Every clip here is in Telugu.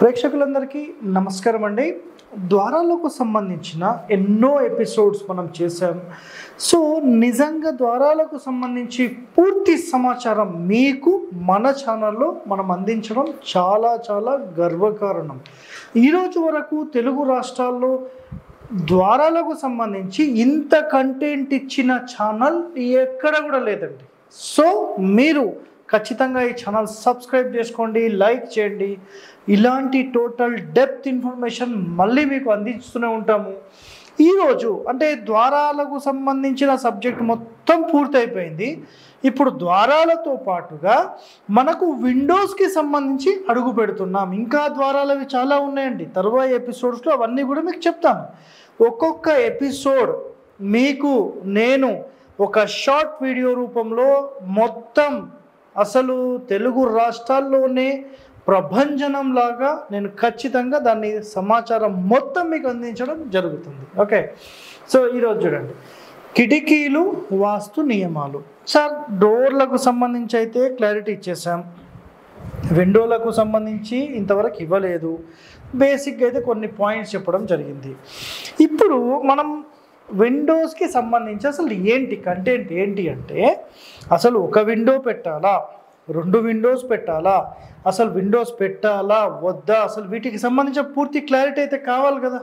ప్రేక్షకులందరికీ నమస్కారం అండి. ద్వారాలకు సంబంధించిన ఎన్నో ఎపిసోడ్స్ మనం చేసాం. సో నిజంగా ద్వారాలకు సంబంధించి పూర్తి సమాచారం మీకు మన ఛానల్లో మనం అందించడం చాలా గర్వకారణం. ఈరోజు వరకు తెలుగు రాష్ట్రాల్లో ద్వారాలకు సంబంధించి ఇంత కంటెంట్ ఇచ్చిన ఛానల్ ఎక్కడ కూడా లేదండి. సో మీరు ఖచ్చితంగా ఈ ఛానల్ సబ్స్క్రైబ్ చేసుకోండి, లైక్ చేయండి. ఇలాంటి టోటల్ డెప్త్ ఇన్ఫర్మేషన్ మళ్ళీ మీకు అందిస్తూనే ఉంటాము. ఈరోజు అంటే ద్వారాలకు సంబంధించిన సబ్జెక్ట్ మొత్తం పూర్తయిపోయింది. ఇప్పుడు ద్వారాలతో పాటుగా మనకు విండోస్కి సంబంధించి అడుగు పెడుతున్నాం. ఇంకా ద్వారాలవి చాలా ఉన్నాయండి. తరువాత ఎపిసోడ్స్లో అవన్నీ కూడా మీకు చెప్తాను. ఒక్కొక్క ఎపిసోడ్ మీకు నేను ఒక షార్ట్ వీడియో రూపంలో మొత్తం అసలు తెలుగు రాష్ట్రాల్లోనే ప్రభంజనం లాగా నేను ఖచ్చితంగా దాన్ని సమాచారం మొత్తం మీకు అందించడం జరుగుతుంది. ఓకే, సో ఈరోజు చూడండి, కిటికీలు వాస్తు నియమాలు. సార్ డోర్లకు సంబంధించి అయితే క్లారిటీ ఇచ్చేసాం, విండోలకు సంబంధించి ఇంతవరకు ఇవ్వలేదు. బేసిక్గా అయితే కొన్ని పాయింట్స్ చెప్పడం జరిగింది. ఇప్పుడు మనం విండోస్కి సంబంధించి అసలు ఏంటి కంటెంట్ ఏంటి అంటే, అసలు ఒక విండో పెట్టాలా, రెండు విండోస్ పెట్టాలా, అసలు విండోస్ పెట్టాలా వద్దా, అసలు వీటికి సంబంధించిన పూర్తి క్లారిటీ అయితే కావాలి కదా.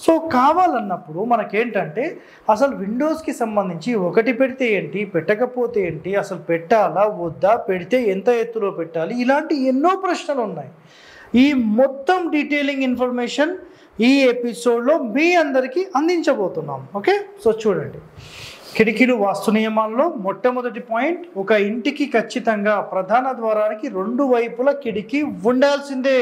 సో కావాలన్నప్పుడు మనకేంటంటే అసలు విండోస్కి సంబంధించి ఒకటి పెడితే ఏంటి, పెట్టకపోతే ఏంటి, అసలు పెట్టాలా వద్దా, పెడితే ఎంత ఎత్తులో పెట్టాలి, ఇలాంటి ఎన్నో ప్రశ్నలు ఉన్నాయి. ఈ మొత్తం డీటెయిలింగ్ ఇన్ఫర్మేషన్ ఈ ఎపిసోడ్లో మీ అందరికీ అందించబోతున్నాం. ఓకే, సో చూడండి, కిటికీలు వాస్తు నియమాల్లో మొట్టమొదటి పాయింట్, ఒక ఇంటికి ఖచ్చితంగా ప్రధాన ద్వారానికి రెండు వైపుల కిటికీ ఉండాల్సిందే.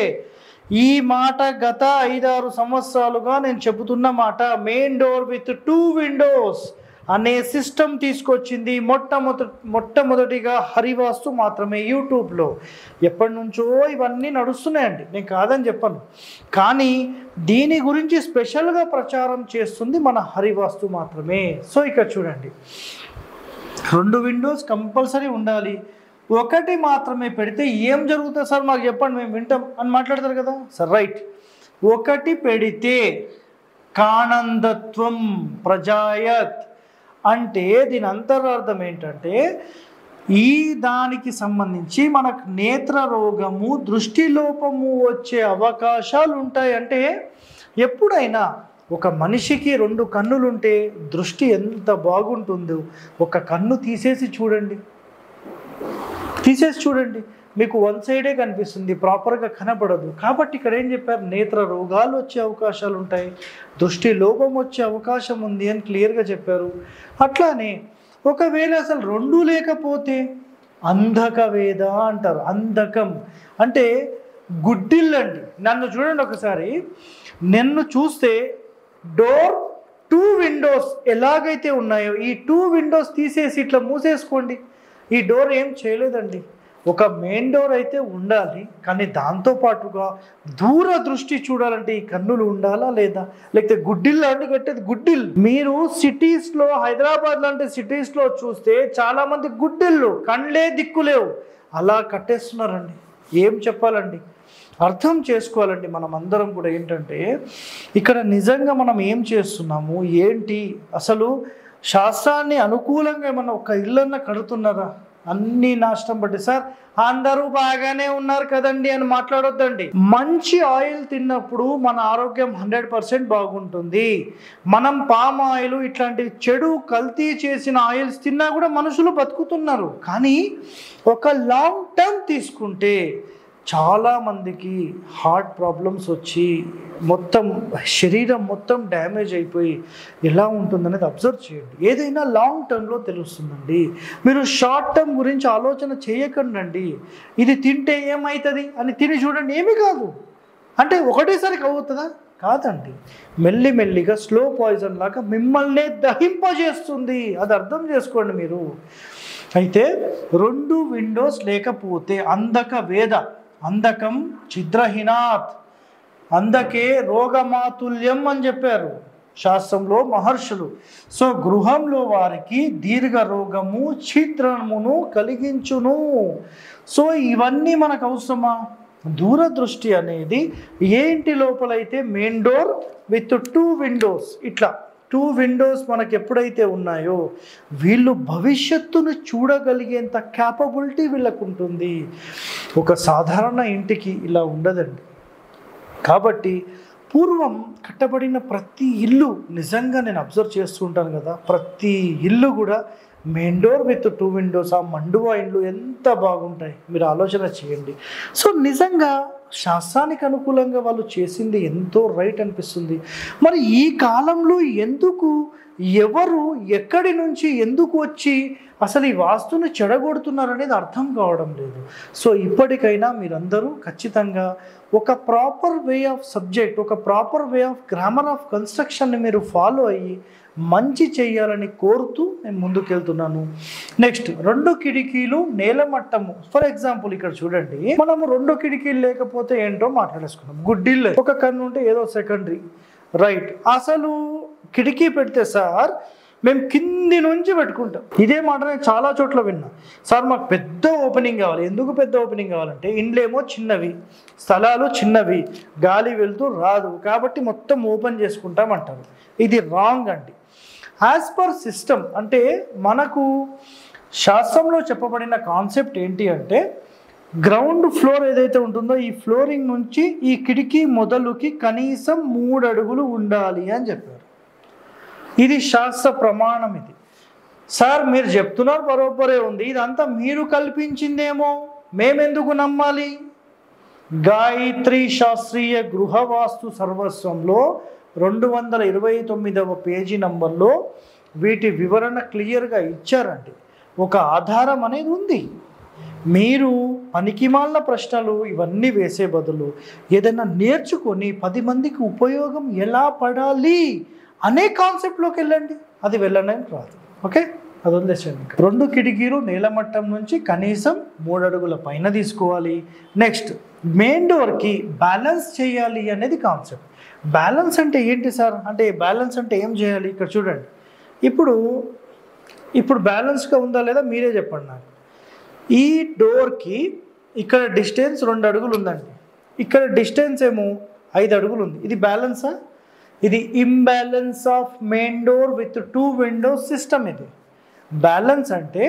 ఈ మాట గత 5-6 సంవత్సరాలుగా నేను చెబుతున్న మాట. మెయిన్ డోర్ విత్ 2 విండోస్ అనే సిస్టమ్ తీసుకొచ్చింది మొట్టమొదటిగా హరివాస్తు మాత్రమే. యూట్యూబ్లో ఎప్పటి నుంచో ఇవన్నీ నడుస్తున్నాయండి, నేను కాదని చెప్పను. కానీ దీని గురించి స్పెషల్గా ప్రచారం చేస్తుంది మన హరివాస్తు మాత్రమే. సో ఇక్కడ చూడండి, 2 విండోస్ కంపల్సరీ ఉండాలి. ఒకటి మాత్రమే పెడితే ఏం జరుగుతుంది సార్ మాకు చెప్పండి, మేము వింటాం అని మాట్లాడతారు కదా సార్. రైట్, ఒకటి పెడితే కాణందత్వం ప్రజాయత్ అంటే దీని అంతరార్థం ఏంటంటే, ఈ దానికి సంబంధించి మనకు నేత్ర రోగము, దృష్టి లోపము వచ్చే అవకాశాలు ఉంటాయి. అంటే ఎప్పుడైనా ఒక మనిషికి 2 కన్నులుంటే దృష్టి ఎంత బాగుంటుందో, ఒక కన్ను తీసేసి చూడండి, మీకు వన్ సైడే కనిపిస్తుంది, ప్రాపర్గా కనపడదు. కాబట్టి ఇక్కడ ఏం చెప్పారు, నేత్ర రోగాలు వచ్చే అవకాశాలు ఉంటాయి, దృష్టి లోపం వచ్చే అవకాశం ఉంది అని క్లియర్గా చెప్పారు. అట్లానే ఒకవేళ అసలు 2 లేకపోతే అంధక వేద అంటారు. అంధకం అంటే గుడ్డిల్లండి. నన్ను చూడండి ఒకసారి, నన్ను చూస్తే డోర్ 2 విండోస్ ఎలాగైతే ఉన్నాయో ఈ 2 విండోస్ తీసేసి ఇట్లా మూసేసుకోండి, ఈ డోర్ ఏం చేయలేదండి. ఒక మెయిన్ డోర్ అయితే ఉండాలి, కానీ దాంతోపాటుగా దూర దృష్టి చూడాలంటే ఈ కన్నులు ఉండాలా లేదా, లేకపోతే గుడ్డిల్లు అండి కట్టేది గుడ్డిల్లు. మీరు సిటీస్లో, హైదరాబాద్ లాంటి సిటీస్లో చూస్తే చాలామంది గుడ్డిల్లు, కళ్ళే దిక్కులేవు, అలా కట్టేస్తున్నారండి. ఏం చెప్పాలండి, అర్థం చేసుకోవాలండి. మనం అందరం కూడా ఏంటంటే ఇక్కడ నిజంగా మనం ఏం చేస్తున్నాము ఏంటి, అసలు శాస్త్రాన్ని అనుకూలంగా ఏమన్నా ఒక ఇళ్ళన్నా కడుతున్నారా, అన్నీ నాశనం పట్టి సార్ అందరూ బాగానే ఉన్నారు కదండి అని మాట్లాడొద్దండి. మంచి ఆయిల్ తిన్నప్పుడు మన ఆరోగ్యం 100% బాగుంటుంది. మనం పామ్ ఆయిల్ ఇట్లాంటి చెడు కల్తీ చేసిన ఆయిల్స్ తిన్నా కూడా మనుషులు బతుకుతున్నారు. కానీ ఒక లాంగ్ టర్మ్ తీసుకుంటే చాలామందికి హార్ట్ ప్రాబ్లమ్స్ వచ్చి మొత్తం శరీరం మొత్తం డ్యామేజ్ అయిపోయి ఎలా ఉంటుందనేది అబ్జర్వ్ చేయండి. ఏదైనా లాంగ్ టర్మ్లో తెలుస్తుందండి. మీరు షార్ట్ టర్మ్ గురించి ఆలోచన చేయకండి. ఇది తింటే ఏమవుతుంది అని తిని చూడండి, ఏమీ కాదు. అంటే ఒకటేసారి అవుతుందా, కాదండి. మెల్లిమెల్లిగా స్లో పాయిజన్ లాగా మిమ్మల్ని దహింపజేస్తుంది. అది అర్థం చేసుకోండి మీరు. అయితే 2 విండోస్ లేకపోతే అంధక వేద, అంధకం ఛిద్రహీనాత్, అందుకే రోగమాతుల్యం అని చెప్పారు శాస్త్రంలో మహర్షులు. సో గృహంలో వారికి దీర్ఘ రోగము, ఛిద్రమును కలిగించును. సో ఇవన్నీ మనకు అవసరమా? దూరదృష్టి అనేది ఏ ఇంటి లోపలైతే మెయిన్ డోర్ విత్ 2 విండోస్, ఇట్లా 2 విండోస్ మనకు ఎప్పుడైతే ఉన్నాయో వీళ్ళు భవిష్యత్తును చూడగలిగేంత క్యాపబిలిటీ వీళ్ళకు ఉంటుంది. ఒక సాధారణ ఇంటికి ఇలా ఉండదండి. కాబట్టి పూర్వం కట్టబడిన ప్రతి ఇల్లు నిజంగా నేను అబ్జర్వ్ చేస్తూ ఉంటాను కదా, ప్రతి ఇల్లు కూడా మెయిన్ డోర్ విత్ 2 విండోస్. ఆ మండువా ఇండ్లు ఎంత బాగుంటాయి మీరు ఆలోచన చేయండి. సో నిజంగా శాస్త్రానికి అనుకూలంగా వాళ్ళు చేసింది ఎంతో రైట్ అనిపిస్తుంది. మరి ఈ కాలంలో ఎందుకు ఎవరు ఎక్కడి నుంచి ఎందుకు వచ్చి అసలు ఈ వాస్తుని చెడగొడుతున్నారు అనేది అర్థం కావడం లేదు. సో ఇప్పటికైనా మీరందరూ ఖచ్చితంగా ఒక ప్రాపర్ వే ఆఫ్ సబ్జెక్ట్, ఒక proper way of grammar of కన్స్ట్రక్షన్ని మీరు ఫాలో అయ్యి మంచి చేయాలని కోరుతూ నేను ముందుకెళ్తున్నాను. నెక్స్ట్ 2 కిటికీలు నేలమట్టము. ఫర్ ఎగ్జాంపుల్ ఇక్కడ చూడండి, మనము 2 కిటికీలు లేకపోతే ఏంటో మాట్లాడేసుకున్నాం. గుడ్డిల్లే, ఒక కన్ను ఉంటే ఏదో సెకండరీ, రైట్. అసలు కిటికీ పెడితే సార్ మేము కింది నుంచి పెట్టుకుంటాం. ఇదే మాట నేను చాలా చోట్ల విన్నా. సార్ మాకు పెద్ద ఓపెనింగ్ కావాలి. ఎందుకు పెద్ద ఓపెనింగ్ కావాలంటే ఇండ్లేమో చిన్నవి, స్థలాలు చిన్నవి, గాలి వెళ్తూ రాదు, కాబట్టి మొత్తం ఓపెన్ చేసుకుంటామంటారు. ఇది రాంగ్ అండి. యాజ్ పర్ సిస్టమ్, అంటే మనకు శాస్త్రంలో చెప్పబడిన కాన్సెప్ట్ ఏంటి అంటే గ్రౌండ్ ఫ్లోర్ ఏదైతే ఉంటుందో ఈ ఫ్లోరింగ్ నుంచి ఈ కిటికీ మొదలుకి కనీసం 3 అడుగులు ఉండాలి అని చెప్పారు. ఇది శాస్త్ర ప్రమాణం. ఇది సార్ మీరు చెప్తున్నారు బరోబరే ఉంది, ఇదంతా మీరు కల్పించిందేమో, మేమెందుకు నమ్మాలి? గాయత్రి శాస్త్రీయ గృహవాస్తు సర్వస్వంలో 229వ పేజీ నంబర్లో వీటి వివరణ క్లియర్గా ఇచ్చారండి. ఒక ఆధారం అనేది ఉంది. మీరు పనికిమాలిన ప్రశ్నలు ఇవన్నీ వేసే బదులు ఏదైనా నేర్చుకొని 10 మందికి ఉపయోగం ఎలా పడాలి అనే కాన్సెప్ట్లోకి వెళ్ళండి. అది వెళ్ళడం రాదు. ఓకే, అది వదిలేసండి. 2 కిటికీలు నేలమట్టం నుంచి కనీసం 3 అడుగుల పైన తీసుకోవాలి. నెక్స్ట్ మెయిన్ డోర్కి బ్యాలెన్స్ చేయాలి అనేది కాన్సెప్ట్. బ్యాలెన్స్ అంటే ఏంటి సార్ అంటే బ్యాలెన్స్ అంటే ఏం చేయాలి? ఇక్కడ చూడండి, ఇప్పుడు బ్యాలెన్స్గా ఉందా లేదా మీరే చెప్పండి నాకు. ఈ డోర్కి ఇక్కడ డిస్టెన్స్ 2 అడుగులు ఉందండి, ఇక్కడ డిస్టెన్స్ ఏమో 5 అడుగులు ఉంది. ఇది బ్యాలెన్సా? ఇది imbalance of main door with 2 Windows system. ఇది బ్యాలెన్స్ అంటే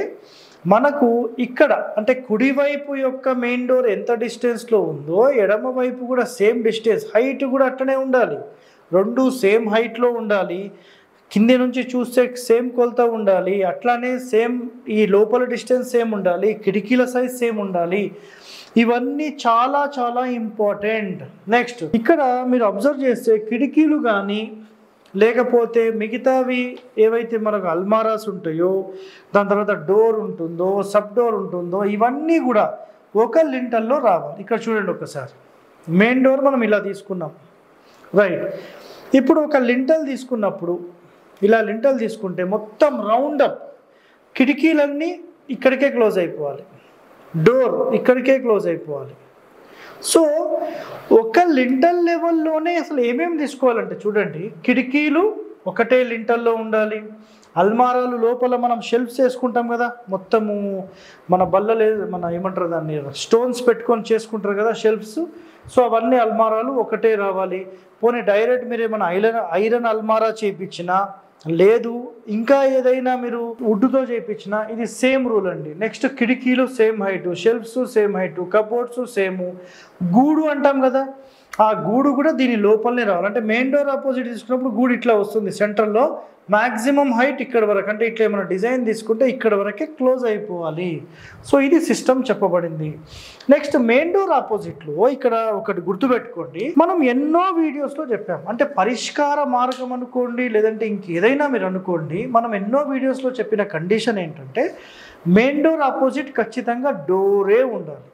మనకు ఇక్కడ అంటే కుడివైపు యొక్క మెయిన్ డోర్ ఎంత డిస్టెన్స్లో ఉందో ఎడమ వైపు కూడా సేమ్ డిస్టెన్స్, హైట్ కూడా అట్లనే ఉండాలి. 2 సేమ్ హైట్లో ఉండాలి. కింది నుంచి చూస్తే సేమ్ కొలత ఉండాలి. అట్లానే సేమ్ ఈ లోపల డిస్టెన్స్ సేమ్ ఉండాలి. కిటికీల సైజ్ సేమ్ ఉండాలి. ఇవన్నీ చాలా చాలా ఇంపార్టెంట్. నెక్స్ట్ ఇక్కడ మీరు అబ్జర్వ్ చేస్తే కిటికీలు కానీ లేకపోతే మిగతావి ఏవైతే మనకు అల్మారాస్ ఉంటాయో, దాని తర్వాత డోర్ ఉంటుందో, సబ్ డోర్ ఉంటుందో, ఇవన్నీ కూడా ఒక లింటల్లో రావాలి. ఇక్కడ చూడండి ఒకసారి, మెయిన్ డోర్ మనం ఇలా తీసుకున్నాం, రైట్. ఇప్పుడు ఒక లింటల్ తీసుకున్నప్పుడు ఇలా లింటల్ తీసుకుంటే మొత్తం రౌండ్ అప్ కిటికీలన్నీ ఇక్కడికే క్లోజ్ అయిపోవాలి, డోర్ ఇక్కడికే క్లోజ్ అయిపోవాలి. సో ఒక లింటల్ లెవెల్లోనే అసలు ఏమేమి తీసుకోవాలంటే చూడండి, కిటికీలు ఒకటే లింటల్లో ఉండాలి. అల్మారాలు లోపల మనం షెల్ఫ్స్ వేసుకుంటాం కదా, మొత్తము మన బల్లలే మన ఏమంటారు దాన్ని స్టోన్స్ పెట్టుకొని చేసుకుంటారు కదా షెల్ఫ్స్. సో అవన్నీ అల్మారాలు ఒకటే రావాలి. పోనీ డైరెక్ట్ మీరు ఏమైనా ఐరన్ అల్మారా చేయించినా లేదు, ఇంకా ఏదైనా మీరు వుడ్తో చేయించినా ఇది సేమ్ రూల్ అండి. నెక్స్ట్ కిటికీలు same height, shelves same height, cupboards same. గూడు అంటాం కదా, ఆ గూడు కూడా దీని లోపలనే రావాలి. అంటే మెయిన్ డోర్ ఆపోజిట్ తీసుకున్నప్పుడు గూడు ఇట్లా వస్తుంది సెంటర్లో, మ్యాక్సిమం హైట్ ఇక్కడ వరకు, అంటే ఇట్లా ఏమైనా డిజైన్ తీసుకుంటే ఇక్కడ వరకే క్లోజ్ అయిపోవాలి. సో ఇది సిస్టమ్ చెప్పబడింది. నెక్స్ట్ మెయిన్ డోర్ ఆపోజిట్లో ఇక్కడ ఒకటి గుర్తుపెట్టుకోండి, మనం ఎన్నో వీడియోస్లో చెప్పాం. అంటే పరిష్కార మార్గం అనుకోండి, లేదంటే ఇంకేదైనా మీరు అనుకోండి, మనం ఎన్నో వీడియోస్లో చెప్పిన కండిషన్ ఏంటంటే మెయిన్ డోర్ ఆపోజిట్ ఖచ్చితంగా డోరే ఉండాలి.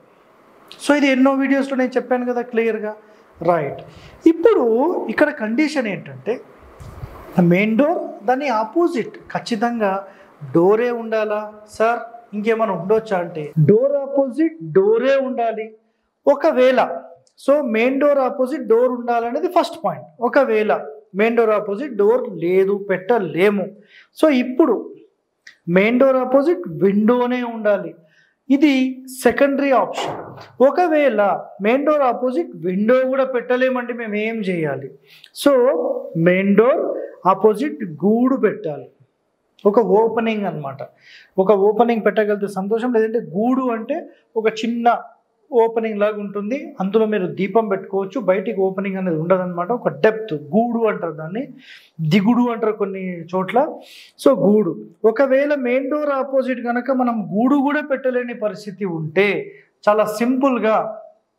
సో ఇది ఎన్నో వీడియోస్లో నేను చెప్పాను కదా క్లియర్గా, రైట్. ఇప్పుడు ఇక్కడ కండిషన్ ఏంటంటే మెయిన్ డోర్ దాని ఆపోజిట్ ఖచ్చితంగా డోరే ఉండాలా సార్, ఇంకేమైనా ఉండొచ్చా అంటే డోర్ ఆపోజిట్ డోరే ఉండాలి. ఒకవేళ so main door opposite door ఉండాలనేది ఫస్ట్ పాయింట్. ఒకవేళ మెయిన్ డోర్ ఆపోజిట్ డోర్ లేదు, పెట్టలేము. సో ఇప్పుడు మెయిన్ డోర్ ఆపోజిట్ విండోనే ఉండాలి. ఇది సెకండరీ ఆప్షన్. ఒకవేళ మెయిన్ డోర్ ఆపోజిట్ విండో కూడా పెట్టలేమండి, మేము ఏం చేయాలి? సో మెయిన్ డోర్ ఆపోజిట్ గూడు పెట్టాలి, ఒక ఓపెనింగ్ అన్నమాట. ఒక ఓపెనింగ్ పెట్టగలిగితే సంతోషం, లేదంటే గూడు అంటే ఒక చిన్న ఓపెనింగ్ లాగా ఉంటుంది, అందులో మీరు దీపం పెట్టుకోవచ్చు. బయటికి ఓపెనింగ్ అనేది ఉండదన్నమాట, ఒక డెప్త్. గూడు అంటారు దాన్ని, దిగుడు అంటారు కొన్ని చోట్ల. సో గూడు. ఒకవేళ మెయిన్ డోర్ ఆపోజిట్ కనుక మనం గూడు కూడా పెట్టలేని పరిస్థితి ఉంటే చాలా సింపుల్గా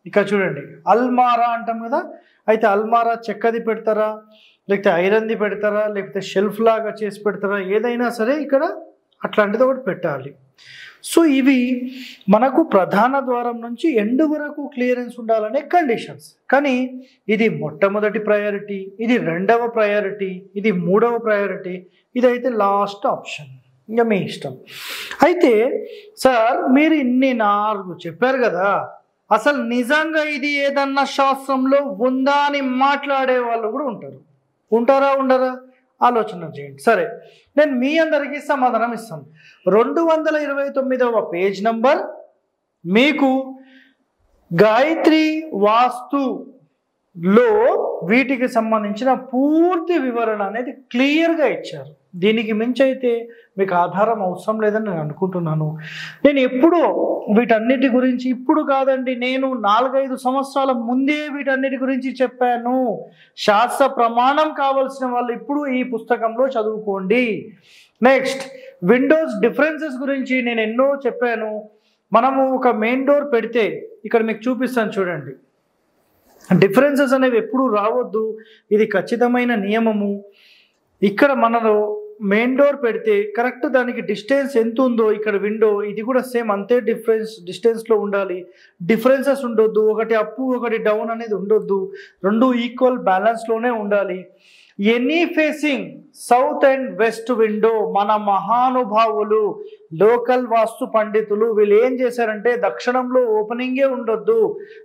ఇక చూడండి, అల్మారా అంటాం కదా. అయితే అల్మారా చెక్కది పెడతారా, లేకపోతే ఐరన్ది పెడతారా, లేకపోతే షెల్ఫ్ లాగా చేసి పెడతారా, ఏదైనా సరే ఇక్కడ అట్లాంటిది ఒకటి పెట్టాలి. సో ఇవి మనకు ప్రధాన ద్వారం నుంచి ఎండ్ వరకు క్లియరెన్స్ ఉండాలనే కండిషన్స్. కానీ ఇది మొట్టమొదటి ప్రయారిటీ, ఇది రెండవ ప్రయారిటీ, ఇది మూడవ ప్రయారిటీ, ఇదైతే లాస్ట్ ఆప్షన్. ఇంకా మీ ఇష్టం. అయితే సార్ మీరు ఇన్ని 4 చెప్పారు కదా, అసలు నిజంగా ఇది ఏదన్నా శాస్త్రంలో ఉందా అని మాట్లాడే వాళ్ళు కూడా ఉంటారు. ఉంటారా ఉండరా? ఆలోచన చేయండి. సరే, నేను మీ అందరికీ సమాధానం ఇస్తాను. 229వ పేజ్ నంబర్ మీకు గాయత్రి వాస్తులో వీటికి సంబంధించిన పూర్తి వివరణ అనేది క్లియర్గా ఇచ్చారు. దీనికి మించి అయితే మీకు ఆధారం అవసరం లేదని నేను అనుకుంటున్నాను. నేను ఎప్పుడో వీటన్నిటి గురించి, ఇప్పుడు కాదండి, నేను 4-5 సంవత్సరాల ముందే వీటన్నిటి గురించి చెప్పాను. శాస్త్ర ప్రమాణం కావలసిన వాళ్ళు ఇప్పుడు ఈ పుస్తకంలో చదువుకోండి. నెక్స్ట్, విండోస్ డిఫరెన్సెస్ గురించి నేను ఎన్నో చెప్పాను. మనము ఒక మెయిన్ డోర్ పెడితే ఇక్కడ మీకు చూపిస్తాను చూడండి, డిఫరెన్సెస్ అనేవి ఎప్పుడు రావద్దు, ఇది ఖచ్చితమైన నియమము. ఇక్కడ మనలో మెయిన్ డోర్ పెడితే కరెక్ట్ దానికి డిస్టెన్స్ ఎంత ఉందో ఇక్కడ విండో, ఇది కూడా సేమ్ అంతే డిస్టెన్స్లో ఉండాలి. డిఫరెన్సెస్ ఉండొద్దు, ఒకటి అప్ ఒకటి డౌన్ అనేది ఉండొద్దు, రెండు ఈక్వల్ బ్యాలెన్స్లోనే ఉండాలి. Any facing south and west window, మన మహానుభావులు లోకల్ వాస్తు పండితులు వీళ్ళు ఏం చేశారంటే దక్షిణంలో ఓపెనింగే ఉండొద్దు,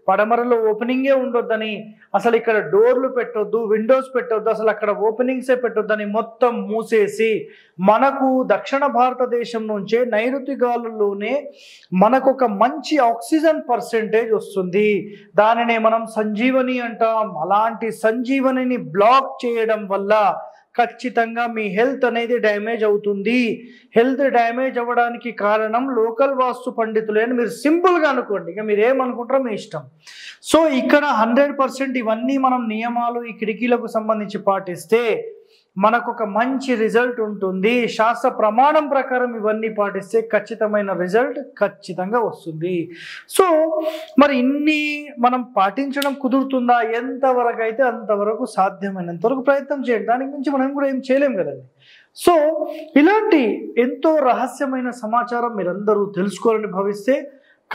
పడమరలో ఓపెనింగే ఉండొద్దని, అసలు ఇక్కడ డోర్లు పెట్టొద్దు, విండోస్ పెట్టొద్దు, అసలు అక్కడ ఓపెనింగ్సే పెట్టొద్దని మొత్తం మూసేసి మనకు దక్షిణ భారతదేశం నుంచే నైరుతి గాలుల్లోనే మనకు ఒక మంచి ఆక్సిజన్ పర్సెంటేజ్ వస్తుంది. దానినే మనం సంజీవని అంటాం. అలాంటి సంజీవనిని బ్లాక్ చేయడం వల్ల ఖచ్చితంగా మీ హెల్త్ అనేది డ్యామేజ్ అవుతుంది. హెల్త్ డ్యామేజ్ అవ్వడానికి కారణం లోకల్ వాస్తు పండితులే అని మీరు సింపుల్గా అనుకోండి. ఇక మీరు ఏమనుకుంటారో మీ ఇష్టం. సో ఇక్కడ 100% ఇవన్నీ మనం నియమాలు ఈ కిటికీలకు సంబంధించి పాటిస్తే మనకు ఒక మంచి రిజల్ట్ ఉంటుంది. శాస్త్ర ప్రమాణం ప్రకారం ఇవన్నీ పాటిస్తే ఖచ్చితమైన రిజల్ట్ ఖచ్చితంగా వస్తుంది. సో మరి ఇన్ని మనం పాటించడం కుదురుతుందా? ఎంతవరకు అయితే అంతవరకు సాధ్యమైనంత వరకు ప్రయత్నం చేయండి. దానికి మించి మనం కూడా ఏం చేయలేం కదండి. సో ఇలాంటి ఎంతో రహస్యమైన సమాచారం మీరందరూ తెలుసుకోవాలని భావిస్తే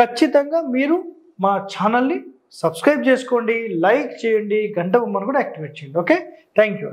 ఖచ్చితంగా మీరు మా ఛానల్ని సబ్స్క్రైబ్ చేసుకోండి, లైక్ చేయండి, గంట బొమ్మను కూడా యాక్టివేట్ చేయండి. Okay, thank you.